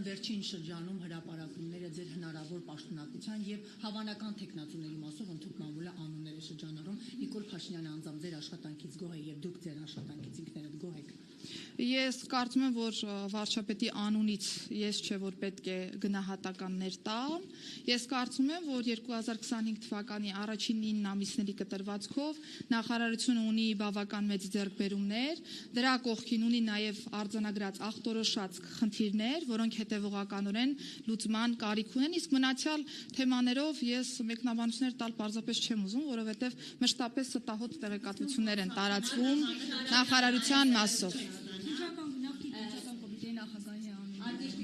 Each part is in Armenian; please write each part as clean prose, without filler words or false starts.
Սարգսյան, վերջին շրջանում հրապարակումները ձեր հնարավոր պաշտոնակության եւ հավանական տեխնացուների մասով ընդունվել է անունները շրջանառում Նիկոլ Փաշինյանը անձամբ ձեր աշխատանքից գոհ է եւ դուք ձեր աշխատանքից ինքներդ գոհ եք։ Ես կարծում եմ, որ վարչապետի անունից ես չէ, որ պետք է գնահատականներ տամ։ Ես կարծում եմ, որ 2025 թվականի առաջին 9 ամիսների կտրվածքով նախարարությունը ունի բավական մեծ ձեռքբերումներ, դրա կողքին ունի նաև արձանագրած ախտորոշած խնդիրներ, որոնք հետևողականորեն լուծման կարիք ունեն, իսկ մնացյալ թեմաներով ես մեկնաբանություններ տալ պարզապես չեմ ուզում, որովհետև մշտապես ստահոդ տեղեկատվություններ են տարածվում նախարարության մասով։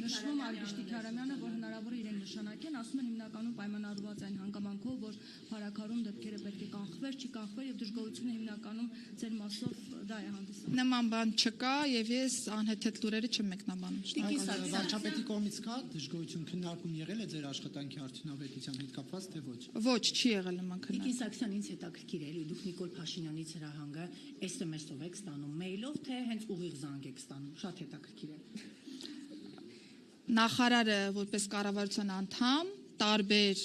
Նշվում Արգիշտի Քարամյանը, որ հնարավոր է իրեն նշանակեն, ասում են հիմնականում պայմանավորված այն հանգամանքով, որ փառաքարում դեպքերը պետք է կանխվեր, չի կանխվեր եւ դժգոհությունը հիմնականում ձեր մասով դա է հանդիսանում։ Նման բան չկա եւ ես անհեթեթ լուրերը չեմ մեկնաբանում։ Վարչապետի կողմից կա դժգոհություն քննարկում եղել է ձեր աշխատանքի արդյունավետության հետ կապված թե ոչ։ Ոչ, չի եղել նման քննարկում։ Տիկին Սարգսյան, ինձ հետաքրքիր է, դուք Նիկոլ Փաշինյանից հրահանգը SMS-ով եք ստանում, մեյլով, թե հենց ուղիղ զանգ եք ստանում, շատ հետաքրքիր է։ Նախարարը որպես կառավարության անդամ տարբեր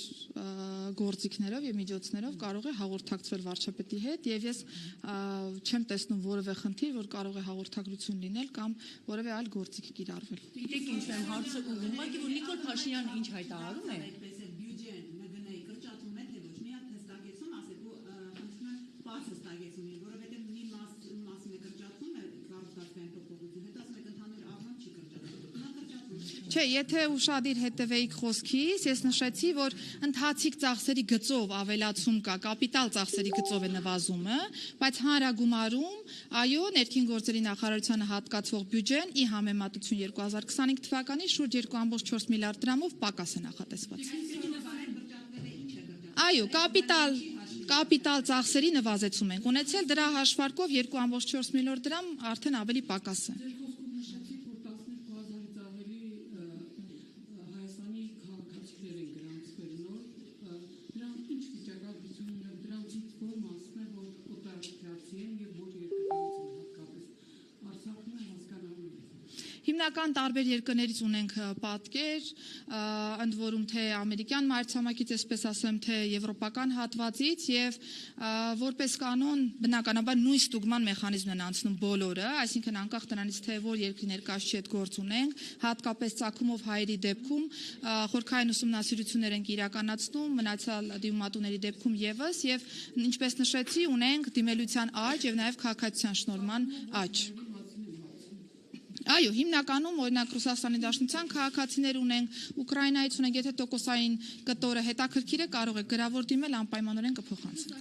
գործիքներով եւ միջոցներով կարող է հաղորդակցվել վարչապետի հետ եւ ես չեմ տեսնում որևէ խնդիր, որ կարող է հաղորդագրություն լինել կամ որևէ այլ գործիք կիրառվել։ Գիտեք ինչ եմ հարցը ուղղում, ուղղակի որ Նիկոլ Փաշինյանը ինչ հայտարարում է։ Բյուջեն ՆԳՆ-ի կրճատում է թե ոչ, մի հատ հստակեցում ասեք ու խնդրում եմ բաց հստակեցումին, որովհետեւ մի մասին է կրճատում է կառուցվածքային փոփոխություն, հետո ասում եք ընդհանուր առմամբ չի կրճատում։ Չէ, եթե ուշադիր հետևեիք խոսքից, ես նշեցի, որ ընթացիկ ծախսերի գծով ավելացում կա, կապիտալ ծախսերի գծով է նվազումը, բայց հանրագումարում, այո, ներքին գործերի նախարարությանը հատկացվող բյուջեն ի համեմատություն 2025 թվականի շուրջ 2.4 միլիարդ դրամով պակաս է նախատեսված։ Այո, կապիտալ ծախսերի նվազեցում ենք ունեցել, դրա հաշվարկով 2.4 միլիարդ դրամ արդեն ավելի պակաս է։ Հիմնական տարբեր երկրներից ունենք պատկեր, ընդ որում թե ամերիկյան մայրցամաքից, այսպես ասեմ, թե եվրոպական հատվածից եւ որպես կանոն բնականաբար նույն ստուգման մեխանիզմն են անցնում բոլորը, այսինքն անկախ դրանից թե որ երկրի ներկայացի հետ գործ ունենք, հատկապես ցակումով հայերի դեպքում խորքային ուսումնասիրություններ ենք իրականացնում, մնացյալ դիմումատուների դեպքում եւս եւ ինչպես նշեցի, ունենք դիմելության աճ եւ նաեւ քաղաքացիության շնորհման աճ։ Այո, հիմնականում օրինակ Ռուսաստանի Դաշնության քաղաքացիներ ունենք, Ուկրաինայից ունենք, եթե տոկոսային կտորը հետաքրքիր է, կարող է գրավոր դիմել, անպայմանորեն կփոխանցենք։